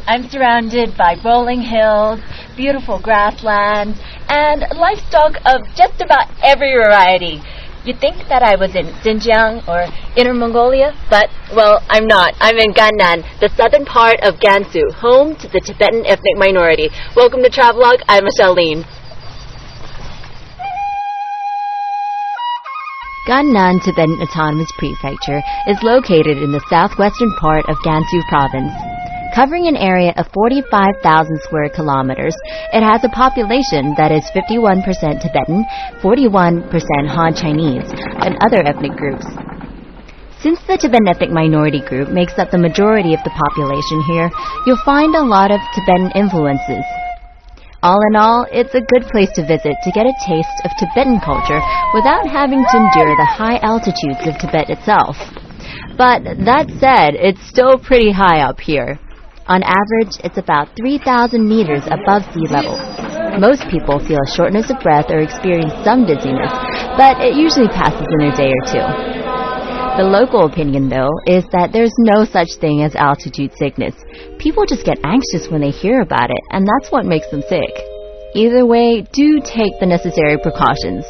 I'm surrounded by rolling hills, beautiful grasslands, and livestock of just about every variety. You'd think that I was in Xinjiang or Inner Mongolia, but, well, I'm not. I'm in Gannan, the southern part of Gansu, home to the Tibetan ethnic minority. Welcome to Travelogue. I'm Michelle Lean. Gannan Tibetan Autonomous Prefecture is located in the southwestern part of Gansu Province. Covering an area of 45,000 square kilometers, it has a population that is 51% Tibetan, 41% Han Chinese, and other ethnic groups. Since the Tibetan ethnic minority group makes up the majority of the population here, you'll find a lot of Tibetan influences. All in all, it's a good place to visit to get a taste of Tibetan culture without having to endure the high altitudes of Tibet itself. But that said, it's still pretty high up here. On average, it's about 3,000 meters above sea level. Most people feel shortness of breath or experience some dizziness, but it usually passes in a day or two. The local opinion, though, is that there's no such thing as altitude sickness. People just get anxious when they hear about it, and that's what makes them sick. Either way, do take the necessary precautions.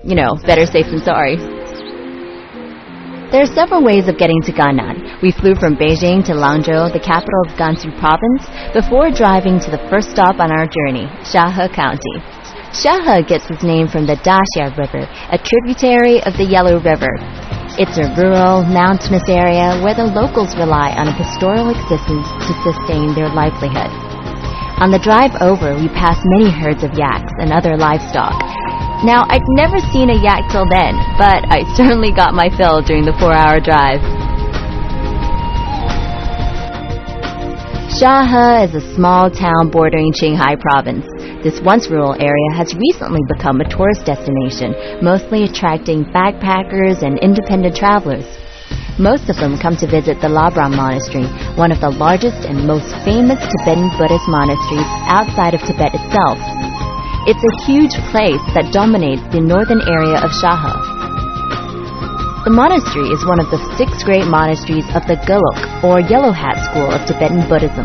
You know, better safe than sorry. There are several ways of getting to Gannan. We flew from Beijing to Langzhou, the capital of Gansu province, before driving to the first stop on our journey, Shahe County. Shahe gets its name from the Daxia River, a tributary of the Yellow River. It's a rural, mountainous area where the locals rely on a pastoral existence to sustain their livelihood. On the drive over, we pass many herds of yaks and other livestock. Now, I'd never seen a yak till then, but I certainly got my fill during the 4-hour drive. Shahe is a small town bordering Qinghai province. This once rural area has recently become a tourist destination, mostly attracting backpackers and independent travelers. Most of them come to visit the Labrang Monastery, one of the largest and most famous Tibetan Buddhist monasteries outside of Tibet itself. It's a huge place that dominates the northern area of Shahe. The monastery is one of the 6 great monasteries of the Golok, or Yellow Hat school of Tibetan Buddhism.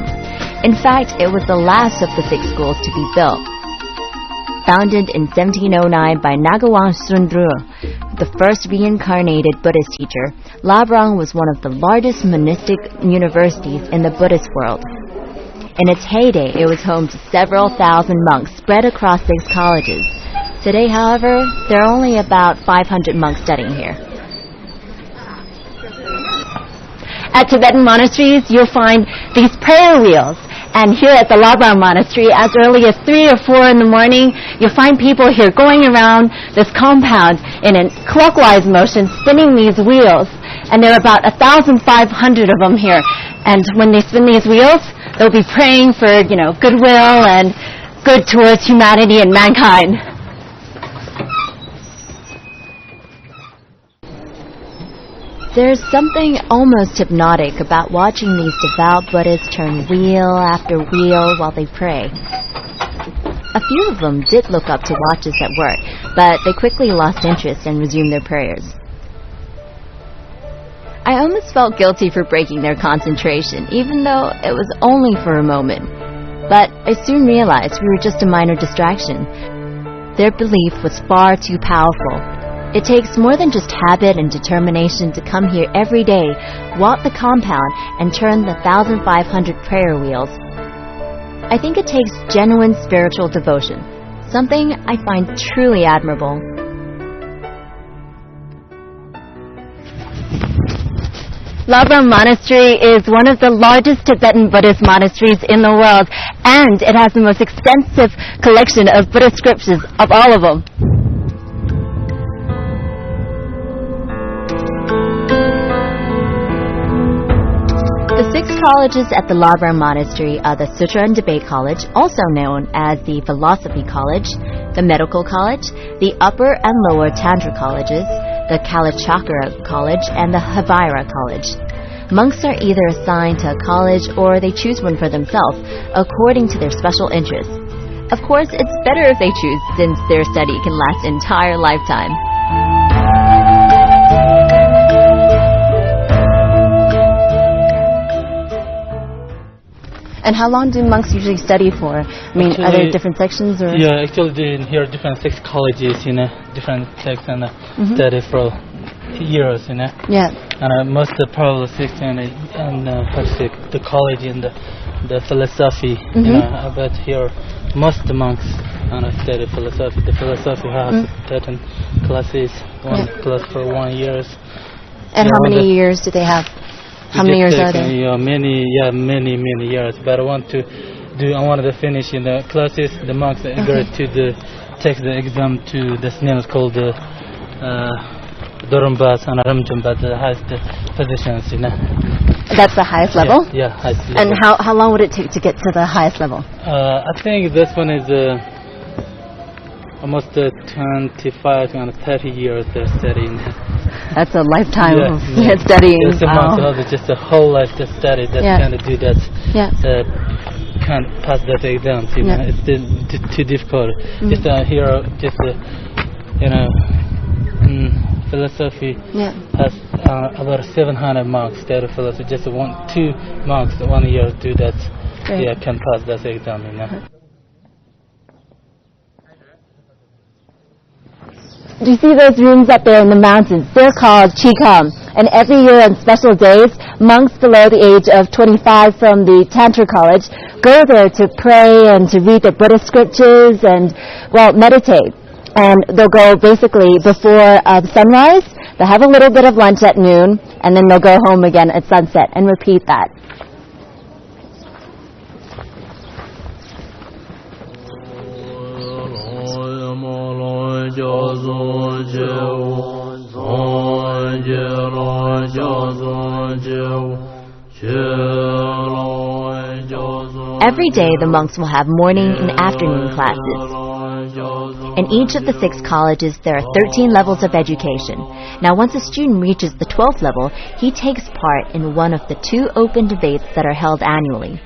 In fact, it was the last of the 6 schools to be built. Founded in 1709 by Ngagawang Sundru, the first reincarnated Buddhist teacher, Labrang was one of the largest monastic universities in the Buddhist world. In its heyday, it was home to several thousand monks spread across 6 colleges. Today, however, there are only about 500 monks studying here. At Tibetan monasteries, you'll find these prayer wheels. And here at the Labrang Monastery, as early as 3 or 4 in the morning, you'll find people here going around this compound in a clockwise motion, spinning these wheels. And there are about 1,500 of them here. And when they spin these wheels, they'll be praying for, goodwill and good towards humanity and mankind. There's something almost hypnotic about watching these devout Buddhists turn wheel after wheel while they pray. A few of them did look up to watch us at work, but they quickly lost interest and resumed their prayers. I almost felt guilty for breaking their concentration, even though it was only for a moment. But I soon realized we were just a minor distraction. Their belief was far too powerful. It takes more than just habit and determination to come here every day, walk the compound, and turn the 1,500 prayer wheels. I think it takes genuine spiritual devotion, something I find truly admirable. Labrang Monastery is one of the largest Tibetan Buddhist monasteries in the world, and it has the most extensive collection of Buddhist scriptures of all of them. The 6 colleges at the Labrang Monastery are the Sutra and Debate College, also known as the Philosophy College, the Medical College, the Upper and Lower Tantra Colleges, the Kalachakra College, and the Havira College. Monks are either assigned to a college or they choose one for themselves according to their special interests. Of course, it's better if they choose, since their study can last an entire lifetime. And how long do monks usually study for? I mean, are there different sections? Or? Yeah, actually, here are different 6 colleges, different sects and study for years, Yeah. And most of the probably 6 and the college and the philosophy, but here most of the monks study philosophy. The philosophy has certain classes, one class for 1 year. And how many years do they have? How many years are there? Many years. But I wanted to finish in the classes. The monks agree to take the exam to this name is called the Dorumbas and Ramjumbat, the highest positions. That's the highest level? Yeah, highest level. And how long would it take to get to the highest level? I think this one is almost 25 and 30 years they're studying. That's a lifetime of studying. It's just a whole life to study. That kind of do that. Can't pass that exam. It's too difficult. Just here, philosophy has about 700 marks. Study philosophy, just 2 monks 1 year do that. Can pass that exam. Do you see those rooms up there in the mountains? They're called Chikam. And every year on special days, monks below the age of 25 from the Tantra College go there to pray and to read the Buddhist scriptures and, meditate. And they'll go basically before sunrise. They'll have a little bit of lunch at noon, and then they'll go home again at sunset and repeat that. Every day the monks will have morning and afternoon classes. In each of the 6 colleges there are 13 levels of education. Now once a student reaches the 12th level, he takes part in one of the 2 open debates that are held annually.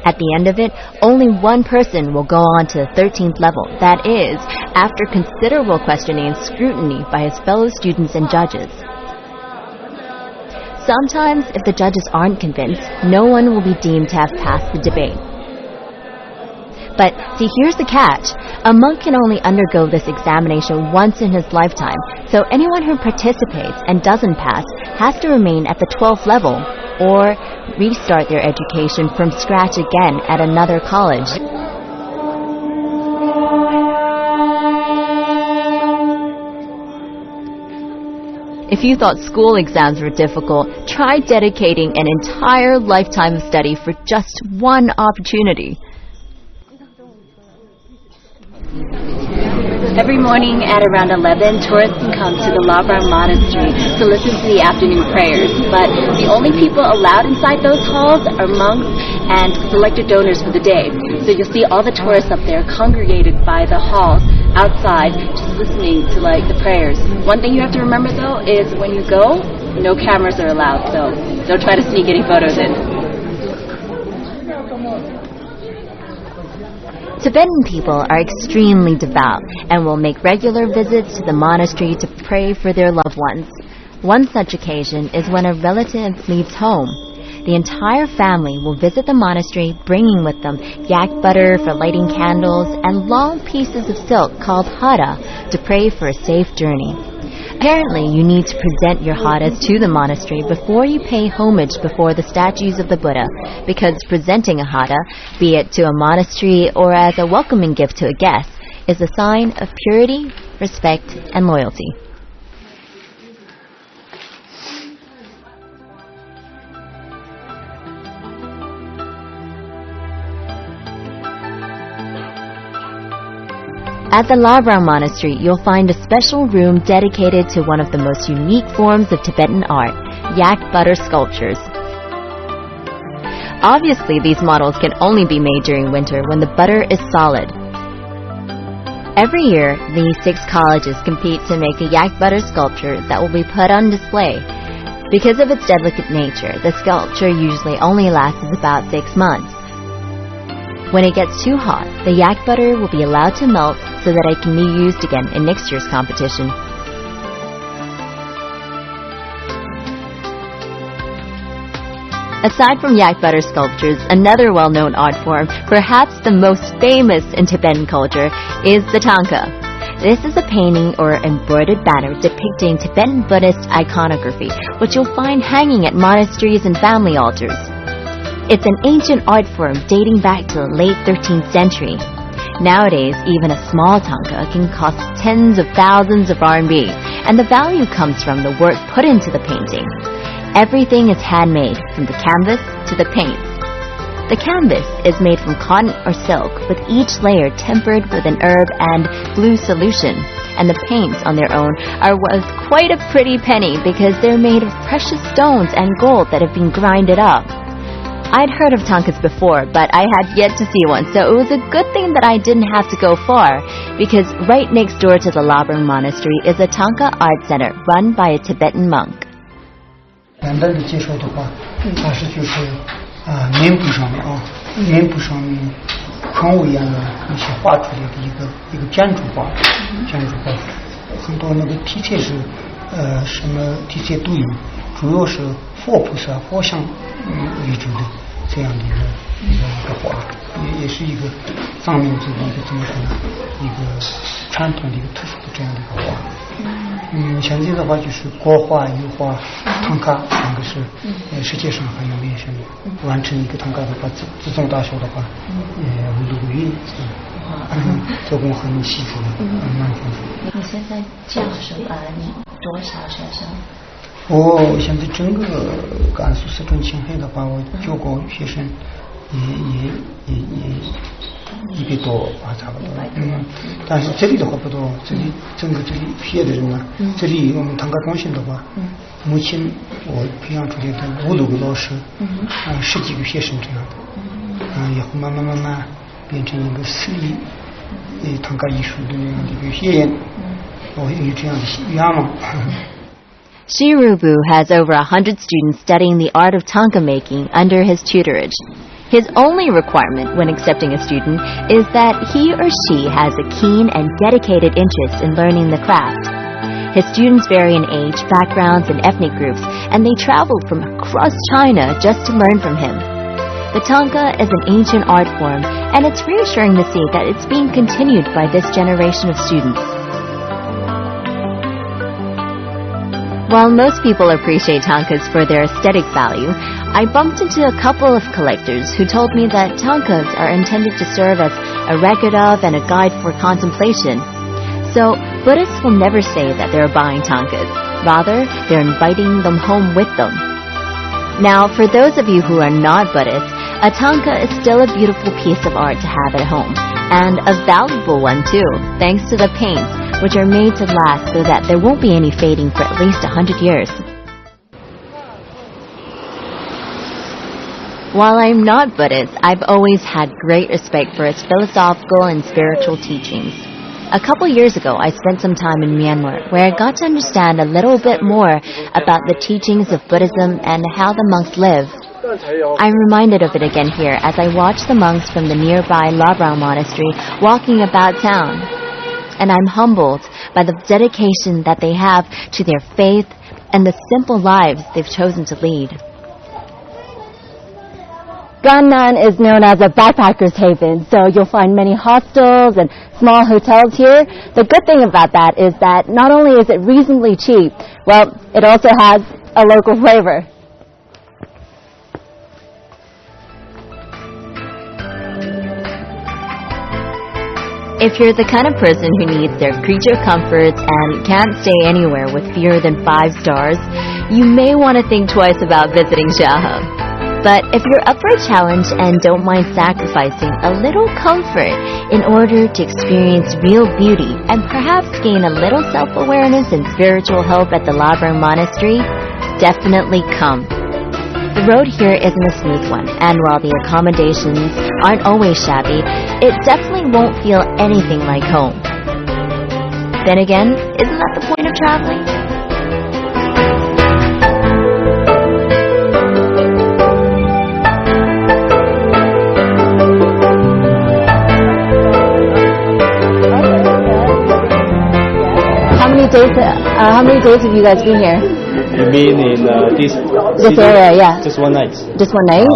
At the end of it, only one person will go on to the 13th level. That is, after considerable questioning and scrutiny by his fellow students and judges. Sometimes, if the judges aren't convinced, no one will be deemed to have passed the debate. But, see, here's the catch. A monk can only undergo this examination once in his lifetime, so anyone who participates and doesn't pass has to remain at the 12th level, or restart their education from scratch again at another college. If you thought school exams were difficult, try dedicating an entire lifetime of study for just one opportunity. Every morning at around 11, tourists can come to the Labrang Monastery to listen to the afternoon prayers. But the only people allowed inside those halls are monks and selected donors for the day. So you'll see all the tourists up there congregated by the halls outside, just listening to the prayers. One thing you have to remember though is when you go, no cameras are allowed. So don't try to sneak any photos in. Tibetan people are extremely devout and will make regular visits to the monastery to pray for their loved ones. One such occasion is when a relative leaves home. The entire family will visit the monastery, bringing with them yak butter for lighting candles and long pieces of silk called hara to pray for a safe journey. Apparently, you need to present your haras to the monastery before you pay homage before the statues of the Buddha, because presenting a hara, be it to a monastery or as a welcoming gift to a guest, is a sign of purity, respect, and loyalty. At the Labrang Monastery, you'll find a special room dedicated to one of the most unique forms of Tibetan art, yak butter sculptures. Obviously, these models can only be made during winter when the butter is solid. Every year, these 6 colleges compete to make a yak butter sculpture that will be put on display. Because of its delicate nature, the sculpture usually only lasts about 6 months. When it gets too hot, the yak butter will be allowed to melt so that it can be used again in next year's competition. Aside from yak butter sculptures, another well-known art form, perhaps the most famous in Tibetan culture, is the tanka. This is a painting or embroidered banner depicting Tibetan Buddhist iconography, which you'll find hanging at monasteries and family altars. It's an ancient art form dating back to the late 13th century. Nowadays, even a small tanka can cost tens of thousands of RMB, and the value comes from the work put into the painting. Everything is handmade, from the canvas to the paints. The canvas is made from cotton or silk, with each layer tempered with an herb and glue solution, and the paints on their own are worth quite a pretty penny because they're made of precious stones and gold that have been grinded up. I'd heard of tankas before, but I had yet to see one, so it was a good thing that I didn't have to go far, because right next door to the Labrang Monastery is a tanka art center run by a Tibetan monk. 简单的介绍的话，它是就是面部上面面部上面坑位啊一些画出来的一个建筑画，很多那个题材是什么题材都有，主要是佛菩萨佛像为主的这样的一个画，也是一个藏民族的一个怎么说呢，一个传统的一个特殊的这样的一个画。现在的话就是国画、油画、唐卡3个是世界上很有名声的。完成一个唐卡的话，这种大小的话，无路云，做工很细致的，蛮丰富。你现在教你多少学生？我现在整个甘肃四川青海的话，我教过学生也100多吧，差不多。但是这里的话不多，这里整个这里毕业的人呢，这里我们唐卡中心的话，目前我培养出来的5、6个老师，10几个学生这样的，以后慢慢变成一个私立唐卡艺术的那样的一个学院，我有这样的愿望。Shirubu has over 100 students studying the art of tanka making under his tutorage. His only requirement when accepting a student is that he or she has a keen and dedicated interest in learning the craft. His students vary in age, backgrounds, and ethnic groups, and they traveled from across China just to learn from him. The tanka is an ancient art form, and it's reassuring to see that it's being continued by this generation of students. While most people appreciate tankas for their aesthetic value, I bumped into a couple of collectors who told me that tankas are intended to serve as a record of and a guide for contemplation. So, Buddhists will never say that they're buying tankas. Rather, they're inviting them home with them. Now, for those of you who are not Buddhists, a tanka is still a beautiful piece of art to have at home, and a valuable one too, thanks to the paints, which are made to last so that there won't be any fading for at least 100 years. While I'm not Buddhist, I've always had great respect for its philosophical and spiritual teachings. A couple years ago, I spent some time in Myanmar, where I got to understand a little bit more about the teachings of Buddhism and how the monks live. I'm reminded of it again here as I watch the monks from the nearby Labrang Monastery walking about town. And I'm humbled by the dedication that they have to their faith and the simple lives they've chosen to lead. Gannan is known as a backpacker's haven, so you'll find many hostels and small hotels here. The good thing about that is that not only is it reasonably cheap, well, it also has a local flavor. If you're the kind of person who needs their creature comforts and can't stay anywhere with fewer than 5 stars, you may want to think twice about visiting Shaha. But if you're up for a challenge and don't mind sacrificing a little comfort in order to experience real beauty and perhaps gain a little self-awareness and spiritual help at the Labrang Monastery, definitely come. The road here isn't a smooth one, and while the accommodations aren't always shabby, it definitely won't feel anything like home. Then again, isn't that the point of traveling? How many days have you guys been here? You mean in this area? Yeah. Just one night. Just one night.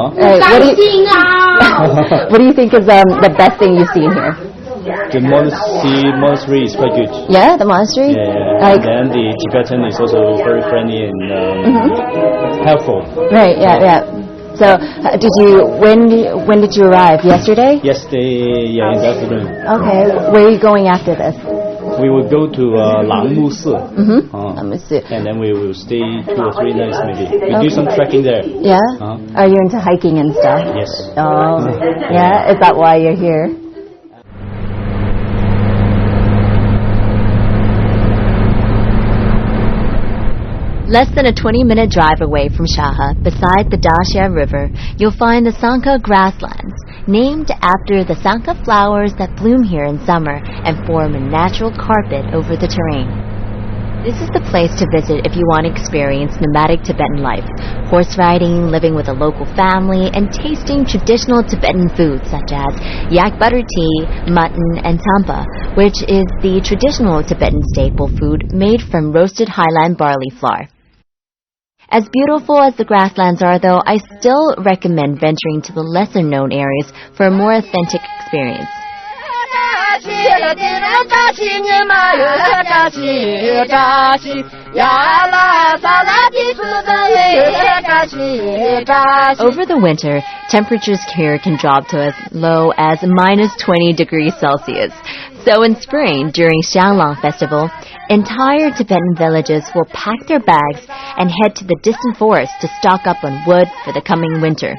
What do you think is the best thing you've seen here? The monastery is quite good. Yeah, the monastery. Yeah. And then the Tibetan is also very friendly and helpful. Right. Yeah. So, when did you arrive? Yesterday? Yesterday, yeah, in the afternoon. Okay. Where are you going after this? We will go to Langmu Si. And then we will stay 2 or 3 nights maybe. We do some trekking there. Yeah? Are you into hiking and stuff? Yes. Oh, yeah? Is that why you're here? Less than a 20-minute drive away from Shaha, beside the Daxia River, you'll find the Sangha grasslands, named after the Sangha flowers that bloom here in summer and form a natural carpet over the terrain. This is the place to visit if you want to experience nomadic Tibetan life, horse riding, living with a local family, and tasting traditional Tibetan foods such as yak butter tea, mutton, and tampa, which is the traditional Tibetan staple food made from roasted highland barley flour. As beautiful as the grasslands are, though, I still recommend venturing to the lesser-known areas for a more authentic experience. Over the winter, temperatures here can drop to as low as minus 20 degrees Celsius. So in spring, during Xianglong Festival, entire Tibetan villages will pack their bags and head to the distant forest to stock up on wood for the coming winter.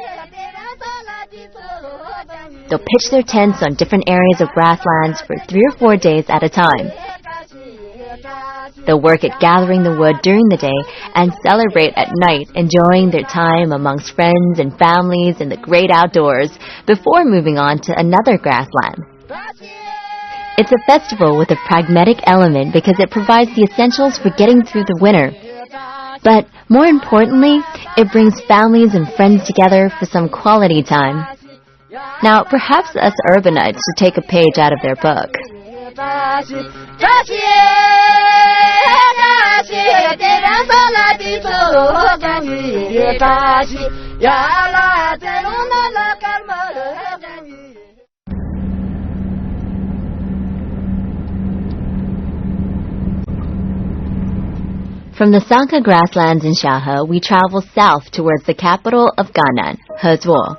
They'll pitch their tents on different areas of grasslands for 3 or 4 days at a time. They'll work at gathering the wood during the day and celebrate at night, enjoying their time amongst friends and families in the great outdoors before moving on to another grassland. It's a festival with a pragmatic element because it provides the essentials for getting through the winter. But more importantly, it brings families and friends together for some quality time. Now, perhaps us urbanites should take a page out of their book. From the Sangha grasslands in Shaha, we travel south towards the capital of Gannan, Hezhuo.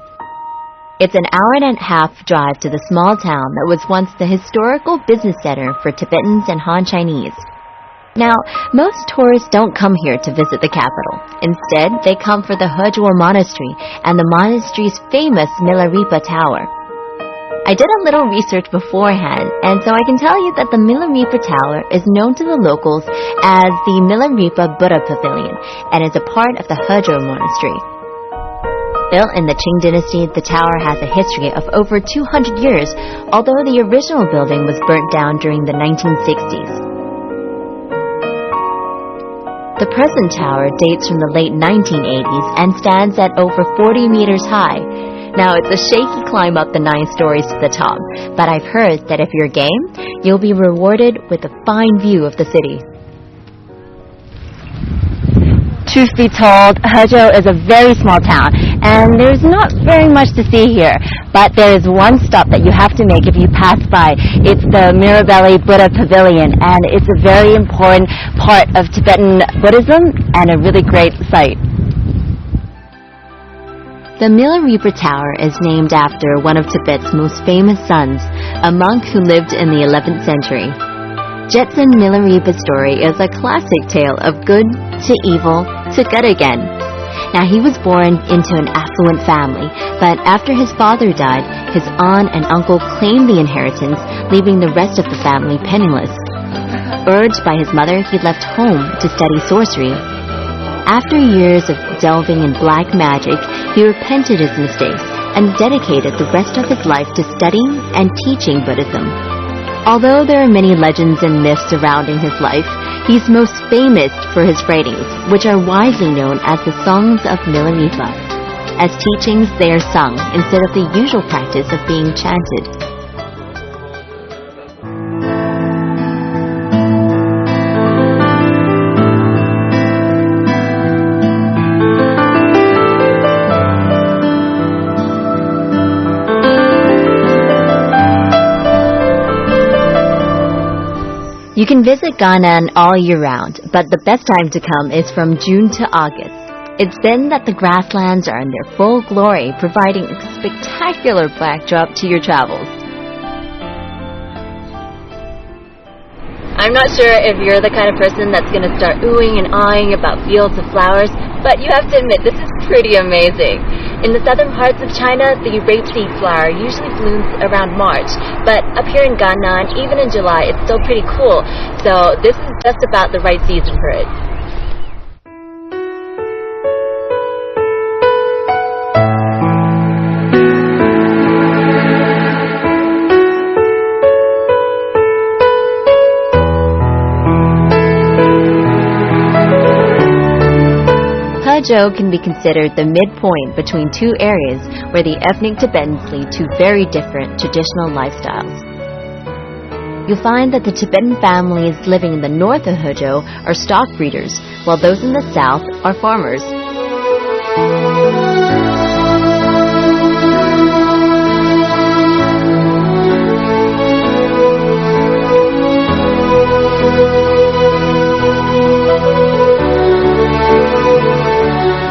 It's an hour-and-a-half drive to the small town that was once the historical business center for Tibetans and Han Chinese. Now, most tourists don't come here to visit the capital. Instead, they come for the Hezhuo Monastery and the monastery's famous Milarepa Tower. I did a little research beforehand, and so I can tell you that the Milarepa Tower is known to the locals as the Milarepa Buddha Pavilion and is a part of the Hezhuo Monastery. Built in the Qing dynasty, the tower has a history of over 200 years, although the original building was burnt down during the 1960s. The present tower dates from the late 1980s and stands at over 40 meters high. Now, it's a shaky climb up the 9 stories to the top, but I've heard that if you're game, you'll be rewarded with a fine view of the city. Truth be told, Hezhuo is a very small town, and there's not very much to see here. But there is one stop that you have to make if you pass by. It's the Mirabelli Buddha Pavilion, and it's a very important part of Tibetan Buddhism and a really great site. The Milarepa Tower is named after one of Tibet's most famous sons, a monk who lived in the 11th century. Jetson Milarepa's story is a classic tale of good to evil to good again. Now, he was born into an affluent family, but after his father died, his aunt and uncle claimed the inheritance, leaving the rest of the family penniless. Urged by his mother, he left home to study sorcery. After years of delving in black magic, he repented his mistakes and dedicated the rest of his life to studying and teaching Buddhism. Although there are many legends and myths surrounding his life, he's most famous for his writings, which are widely known as the Songs of Milarepa. As teachings, they are sung instead of the usual practice of being chanted. You can visit Gannan all year round, but the best time to come is from June to August. It's then that the grasslands are in their full glory, providing a spectacular backdrop to your travels. I'm not sure if you're the kind of person that's going to start oohing and aahing about fields of flowers, but you have to admit this is pretty amazing. In the southern parts of China, the rapeseed flower usually blooms around March, but up here in Gannan, even in July, it's still pretty cool, so this is just about the right season for it. Hezhou can be considered the midpoint between two areas where the ethnic Tibetans lead two very different traditional lifestyles. You'll find that the Tibetan families living in the north of Hezhou are stock breeders, while those in the south are farmers.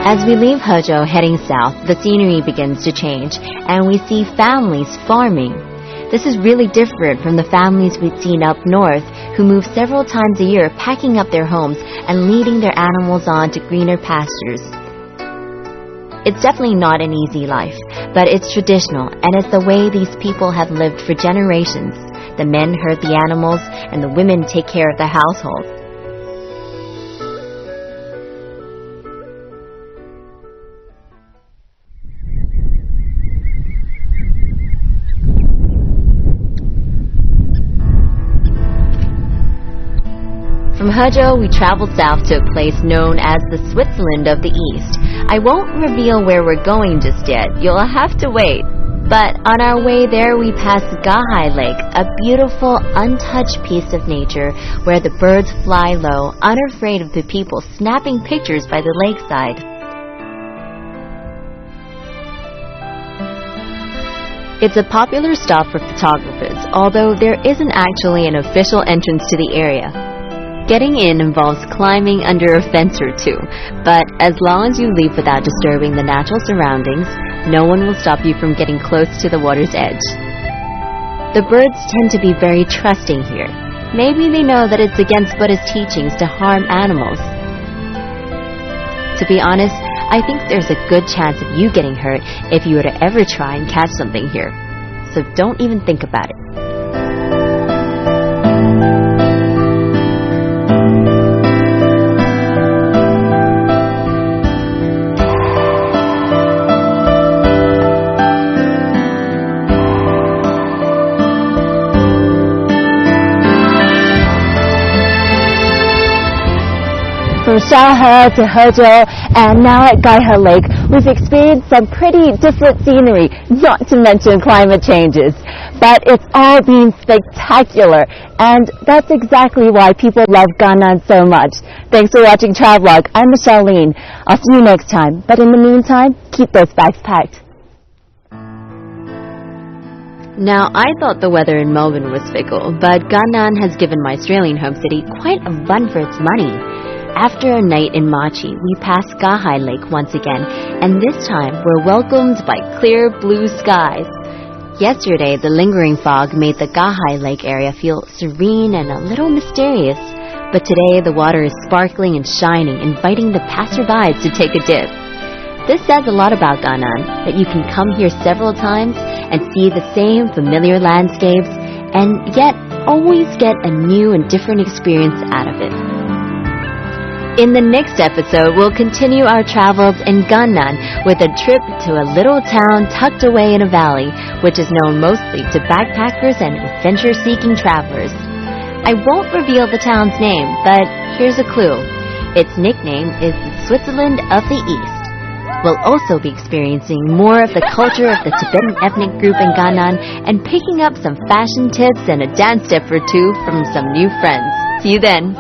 As we leave Hezhou heading south, the scenery begins to change, and we see families farming. This is really different from the families we've seen up north, who move several times a year, packing up their homes and leading their animals on to greener pastures. It's definitely not an easy life, but it's traditional, and it's the way these people have lived for generations. The men herd the animals, and the women take care of the household. From Hezhou, we traveled south to a place known as the Switzerland of the East. I won't reveal where we're going just yet. You'll have to wait. But on our way there, we passed Gahai Lake, a beautiful, untouched piece of nature where the birds fly low, unafraid of the people snapping pictures by the lakeside. It's a popular stop for photographers, although there isn't actually an official entrance to the area. Getting in involves climbing under a fence or two, but as long as you leave without disturbing the natural surroundings, no one will stop you from getting close to the water's edge. The birds tend to be very trusting here. Maybe they know that it's against Buddha's teachings to harm animals. To be honest, I think there's a good chance of you getting hurt if you were to ever try and catch something here. So don't even think about it. From Shahe to Hezhou and now at Gaihe Lake, we've experienced some pretty different scenery, not to mention climate changes. But it's all been spectacular, and that's exactly why people love Gannan so much. Thanks for watching Travelogue. I'm Michelle Lean. I'll see you next time. But in the meantime, keep those bags packed. Now, I thought the weather in Melbourne was fickle, but Gannan has given my Australian home city quite a run for its money. After a night in Machi, we passed Gahai Lake once again, and this time we're welcomed by clear blue skies. Yesterday, the lingering fog made the Gahai Lake area feel serene and a little mysterious, but today the water is sparkling and shining, inviting the passerbys to take a dip. This says a lot about Gannan, that you can come here several times and see the same familiar landscapes, and yet always get a new and different experience out of it. In the next episode, we'll continue our travels in Gannan with a trip to a little town tucked away in a valley, which is known mostly to backpackers and adventure-seeking travelers. I won't reveal the town's name, but here's a clue. Its nickname is the Switzerland of the East. We'll also be experiencing more of the culture of the Tibetan ethnic group in Gannan and picking up some fashion tips and a dance step or two from some new friends. See you then.